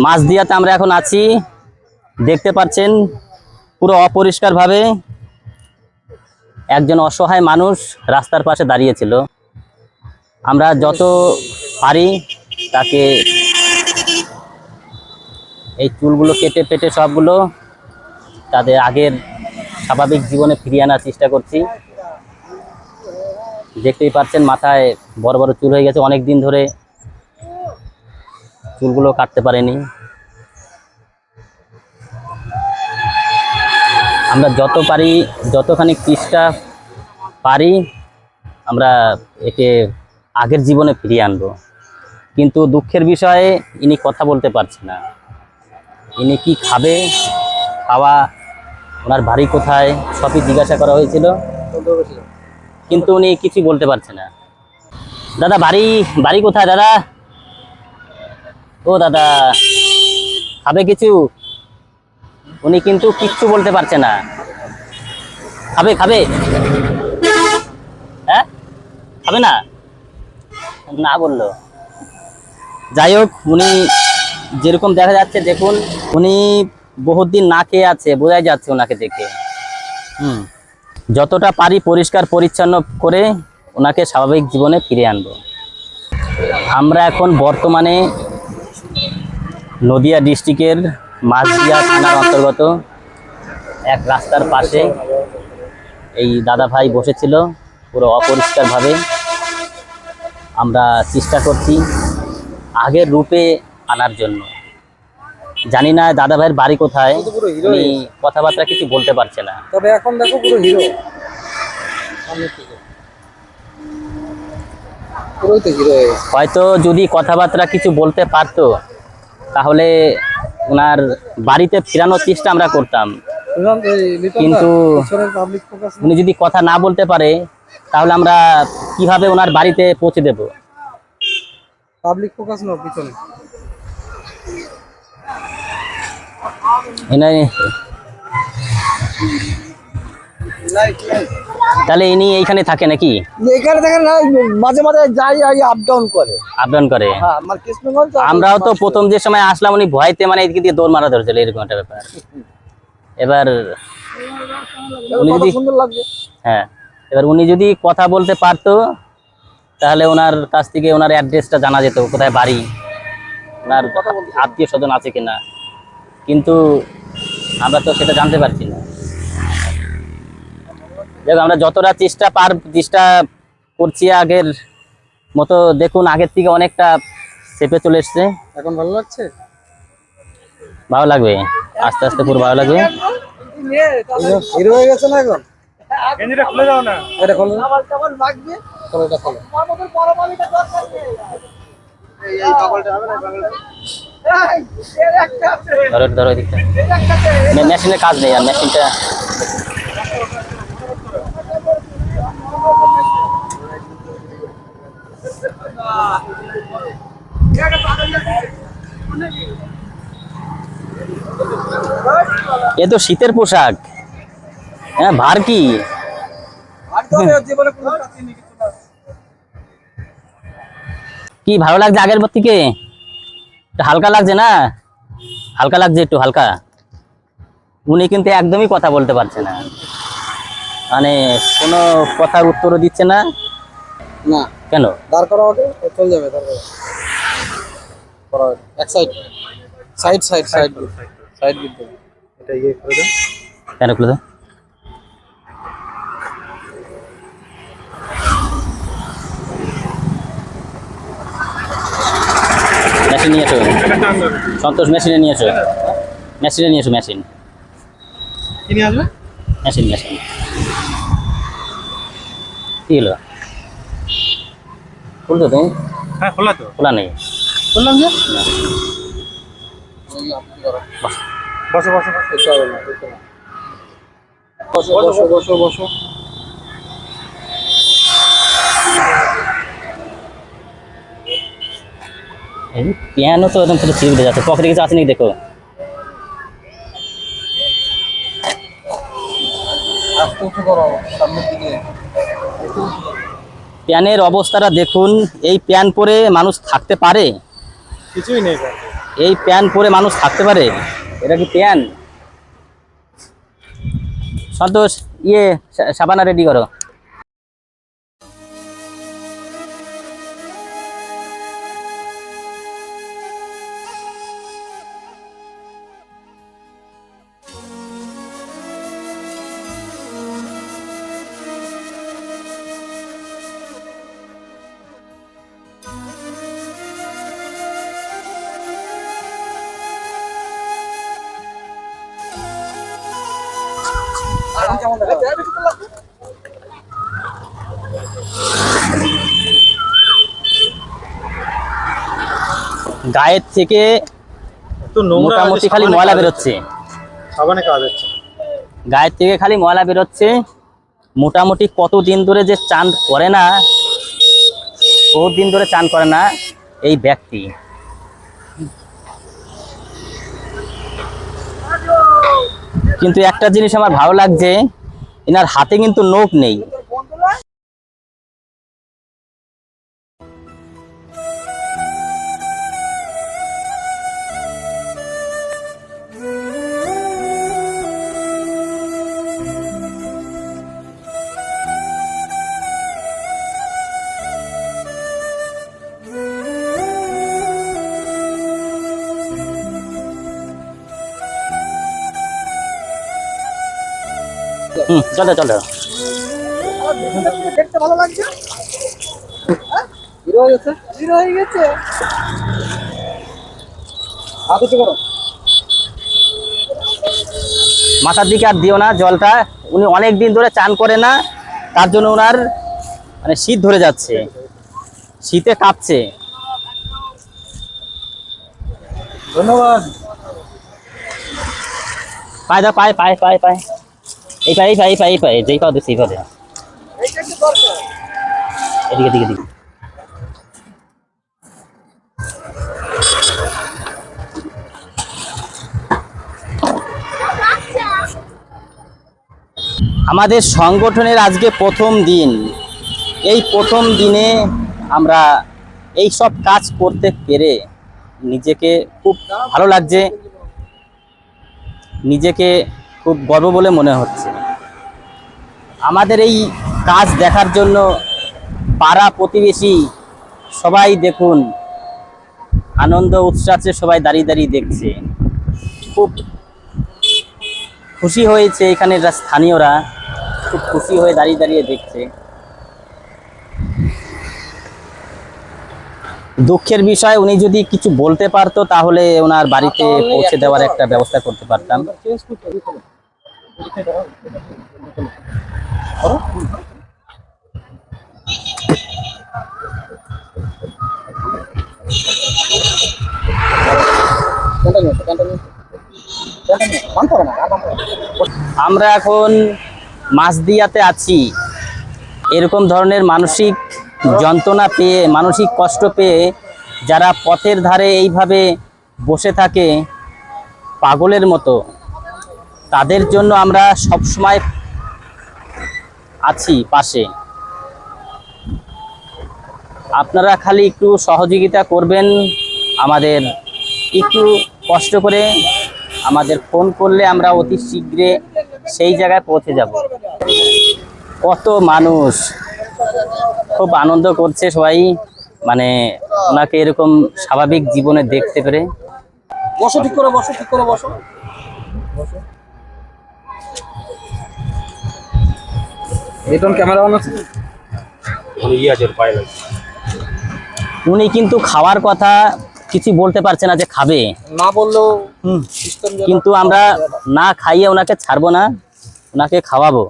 মাঝদিয়াতে আমরা এখন আছি, দেখতে পাচ্ছেন পুরো অপরিষ্কারভাবে একজন অসহায় মানুষ রাস্তার পাশে দাঁড়িয়েছিল। আমরা যত পারি তাকে এই চুলগুলো কেটে পেটে সবগুলো তাদের আগের স্বাভাবিক জীবনে ফিরিয়ে আনার চেষ্টা করছি। দেখতেই পাচ্ছেন মাথায় বড় বড় চুল হয়ে গেছে, অনেক দিন ধরে চুলগুলো কাটতে পারেনি। আমরা যত পারি, যতখানি চেষ্টা পারি আমরা একে আগের জীবনে ফিরিয়ে আনবো, কিন্তু দুঃখের বিষয়ে ইনি কথা বলতে পারছে না। ইনি কি খাবে, খাওয়া, ওনার বাড়ি কোথায় সবই জিজ্ঞাসা করা হয়েছিল, কিন্তু উনি কিছু বলতে পারছে না। দাদা বাড়ি কোথায় দাদা? ও দাদা, খাবে কিছু? উনি কিন্তু কিচ্ছু বলতে পারছে না। খাবে খাবে? হ্যাঁ, খাবে না, না বললো। যাই হোক, উনি যেরকম দেখা যাচ্ছে, দেখুন উনি বহুত দিন না খেয়ে আছে, বোঝাই যাচ্ছে ওনাকে দেখে। যতটা পারি পরিষ্কার পরিচ্ছন্ন করে ওনাকে স্বাভাবিক জীবনে ফিরিয়ে আনবো। আমরা এখন বর্তমানে নদিয়া ডিস্ট্রিক্টের মাঝদিয়া থানার অন্তর্গত এক রাস্তার পাশে এই দাদা ভাই বসেছিল পুরো অপরিষ্কারভাবে। আমরা চেষ্টা করছি আগের রূপে আনার জন্য। জানি না দাদা ভাইয়ের বাড়ি কোথায়, উনি কথাবার্তা কিছু বলতে পারছে না। তবে এখন দেখো পুরো হিরো, পুরোই তো হিরো। হয়তো যদি কথাবার্তা কিছু বলতে পারতো তাহলে ওনার বাড়িতে ফেরানোর চেষ্টা আমরা করতাম, কিন্তু উনি যদি কথা না বলতে পারে তাহলে আমরা কিভাবে ওনার বাড়িতে পৌঁছে দেব? পাবলিক ফোকাস না পিছনে। তাহলে ইনি এইখানে থাকে নাকি? এখানে থাকে না, মাঝে মাঝে যাই আপ ডাউন করে। আপ ডাউন করে। হ্যাঁ, আমার কৃষ্ণগঞ্জ। আমরাও তো প্রথম যে সময় আসলাম উনি ভয়তে মানে এদিকে দিয়ে দৌড় মারা ধরেছিল, এরকম একটা ব্যাপার। এবার উনি যদি, সুন্দর লাগছে। হ্যাঁ, এবার উনি যদি কথা বলতে পারতো তাহলে ওনার কাছ থেকে ওনার অ্যাড্রেসটা জানা যেত, কোথায় বাড়ি, ওনার আত্মীয় স্বজন আছে কিনা, কিন্তু আমরা তো সেটা জানতে পারছি না। দেখ, আমরা যতটা চেষ্টা করছি আগের মতো, দেখুন আগের থেকে অনেকটা চেপে চলে এসছে। এখন ভালো লাগছে, ভালো লাগবে, আস্তে আস্তে পুরো ভালো লাগবে। হিরো হয়ে গেছে না এখন? গেঞ্জিটা খুলে দাও না, এটা খোলো, ডাবল লাগবে, খোলো, এটা খোলো। আমার মত বড় মালিটা দরকার নেই, এই পাগলটা হবে না, পাগলটা এই একটা আছে, ধরো এদিকটা, মেশিনের কাজ নেই আর মেশিনটা। এ তো শীতের পোশাক, হ্যাঁ, ভার কি কি ভালো লাগছে আগের থেকে? হালকা লাগছে না? হালকা লাগছে, একটু হালকা। উনি কিন্তু একদমই কথা বলতে পারছে না, মানে কোনো কথার উত্তরও দিচ্ছে না। না কেন? দাঁড় করা হবে, চলে যাবে, দাঁড় করা হবে। এক সাইড দিতে এটা ইয়ে করে দাও। কেন খুলে দাও? মেশিন নিয়ে এসো, সন্তোষ, মেশিনে নিয়ে এসো, মেশিন কি নিয়ে আসবে? মেশিন কি হলো? খুলছো তুমি? হ্যাঁ, খোলা তো। খোলা নেই, বললাম যে বসো বসো বসো বসো। পিয়ানো তো একদম পুরো ছিঁড়ে যাচ্ছে, পকেটে কিছু আছে নাকি দেখো। প্যানের অবস্থাটা দেখুন, এই প্যান পরে মানুষ থাকতে পারে? কিছুই নেই। এই প্যান্ট পরে মানুষ থাকতে পারে? এটা কি প্যান্ট? সন্তোষ, সাবানা রেডি করো। গায়ের থেকে একটু নোংরা মোটামুটি খালি ময়লা বেরোচ্ছে, সাবানে কাজ হচ্ছে। গায়ের থেকে খালি ময়লা বেরোচ্ছে। মোটামুটি কতদিন ধরে যে চান করে না, বহুত দিন ধরে চান করে না এই ব্যক্তি। কিন্তু একটা জিনিস আমার ভালো লাগছে, এনার হাতে কিন্তু নখ নেই। চলো চলো। দেখতে ভালো লাগছে। হিরো হয়ে গেছে, হিরো হয়ে গেছে। হাত উঁচু করো। মাথার দিকে আর দিও না জলটা, উনি অনেক দিন ধরে চান করে না, তার জন্য ওনার মানে শীত ধরে যাচ্ছে, শীতে কাঁপছে। ধন্যবাদ। পায়ে দাও, পায়ে পায়ে পায়ে পায়ে, এই পায়ে এই পায়ে এই পায়ে এই পায়ে, যেই পাও দিচ্ছি এই পায়ে। এইটা কি দরকার? এদিকে দিকে দিকে। আমাদের সংগঠনের আজকে প্রথম দিন। এই প্রথম দিনে আমরা এই সব কাজ করতে পেরে নিজেকে খুব ভালো লাগছে, নিজেকে খুব গর্ব বলে মনে হচ্ছে। আমাদের এই কাজ দেখার জন্য পাড়া প্রতিবেশী সবাই দেখুন আনন্দ উৎসাহে সবাই দাঁড়িয়ে দাঁড়িয়ে দেখছে। খুব খুশি হয়েছে, এখানের স্থানীয়রা খুব খুশি হয়ে দাঁড়িয়ে দাঁড়িয়ে দেখছে। দুঃখের বিষয়, উনি যদি কিছু বলতে পারতো তাহলে ওনার বাড়িতে পৌঁছে দেওয়ার একটা ব্যবস্থা করতে পারতাম। আমরা এখন মাঝদিয়াতে আছি। এরকম ধরনের মানসিক যন্ত্রণা পেয়ে, মানসিক কষ্ট পেয়ে যারা পথের ধারে এইভাবে বসে থাকে পাগলের মতো, তাদের জন্য আমরা সব সময় আছি পাশে। আপনারা খালি একটু সহযোগিতা করবেন, আমাদের একটু কষ্ট করে আমাদের ফোন করলে আমরা অতি শীঘ্রে সেই জায়গায় পৌঁছে যাব। কত মানুষ খুব আনন্দ করছে সবাই, মানে ওনাকে এরকম স্বাভাবিক জীবনে দেখতে পেরে। বসো, ঠিক করে বসো, ঠিক করে বসো। রিটন ক্যামেরা অন আছে? উনি কিন্তু খাওয়ার কথা কিছু বলতে পারছে না যে খাবে না বললেও কিন্তু আমরা না খাইয়ে ওনাকে ছাড়বো না, ওনাকে খাওয়াবো।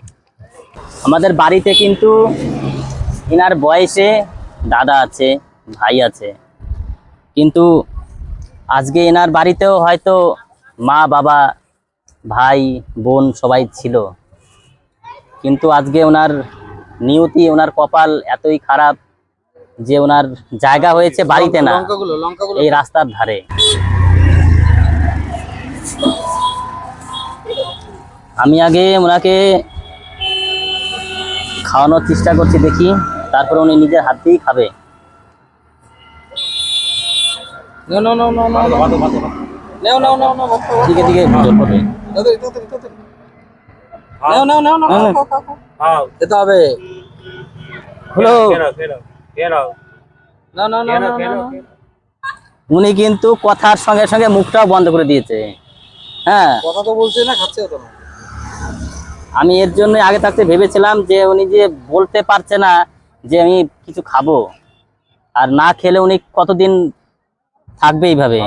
আমাদের বাড়িতে কিন্তু এনার বয়সে দাদা আছে, ভাই আছে, কিন্তু আজকে এনার বাড়িতেও হয়তো মা বাবা ভাই বোন সবাই ছিল, কিন্তু আজকে ওনার নিয়তি, ওনার কপাল এতই খারাপ যে ওনার জায়গা হয়েছে বাড়িতে না, এই রাস্তার ধারে। আমি আগে ওনাকে খাওয়ানোর চেষ্টা করছি, দেখি তারপরে উনি নিজের হাত দিয়েই খাবে। No, no, no, no, no, no. No, no, no, no. দিকে দিকে জল পড়বে। No, no, no, no. যেতে হবে। হলো No, no, no, no, no, no. উনি কিন্তু কথার সঙ্গে সঙ্গে মুখটাও বন্ধ করে দিয়েছে। হ্যাঁ, কথা তো বলছে না, খাচ্ছে তো না। আমি এর জন্য আগে থাকতে ভেবেছিলাম যে উনি যে বলতে পারছে না যে আমি কিছু খাবো, আর না খেলে উনি কতদিন থাকবে এইভাবে।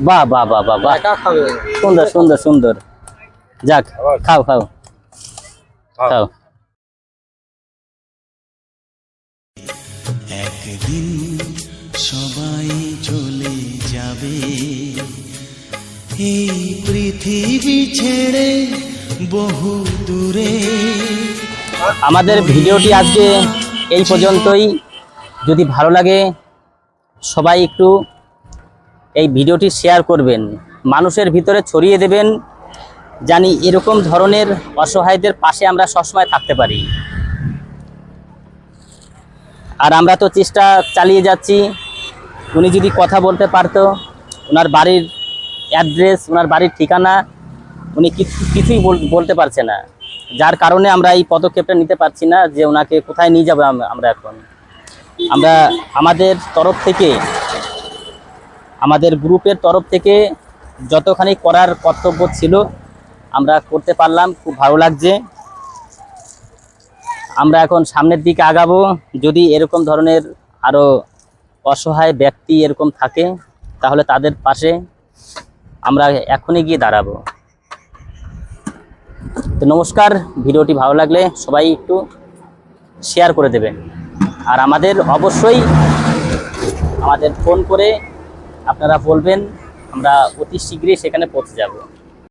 বাহ বাহ বাহ বাহ বাহ, একা খাবে। সুন্দর সুন্দর সুন্দর। যাক, খাও খাও খাও। একদিন সবাই চলে যাবে এই পৃথিবী ছেড়ে বহু দূরে। আমাদের ভিডিওটি আজকে এই পর্যন্তই। যদি ভালো লাগে সবাই একটু এই ভিডিওটি শেয়ার করবেন, মানুষের ভিতরে ছড়িয়ে দেবেন, জানি এরকম ধরনের অসহায়দের পাশে আমরা সবসময় থাকতে পারি। আর আমরা তো চেষ্টা চালিয়ে যাচ্ছি। উনি যদি কথা বলতে পারতো, ওনার বাড়ির অ্যাড্রেস, ওনার বাড়ির ঠিকানা উনি কিছুই বলতে পারছে না, যার কারণে আমরা এই পদক্ষেপটা নিতে পারছি না যে ওনাকে কোথায় নিয়ে যাবো। আমরা এখন আমাদের তরফ থেকে, আমাদের গ্রুপের তরফ থেকে যতখানি করার কর্তব্য ছিল আমরা করতে পারলাম, খুব ভালো লাগছে। আমরা এখন সামনের দিকে আগাবো। যদি এরকম ধরনের আরও অসহায় ব্যক্তি এরকম থাকে তাহলে তাদের পাশে আমরা এখনই গিয়ে দাঁড়াবো। তো নমস্কার, ভিডিওটি ভালো লাগলে সবাই একটু শেয়ার করে দেবেন, আর অবশ্যই আমাদের ফোন করে আপনারা বলবেন, আমরা অতি শীঘ্রই সেখানে পৌঁছে যাব।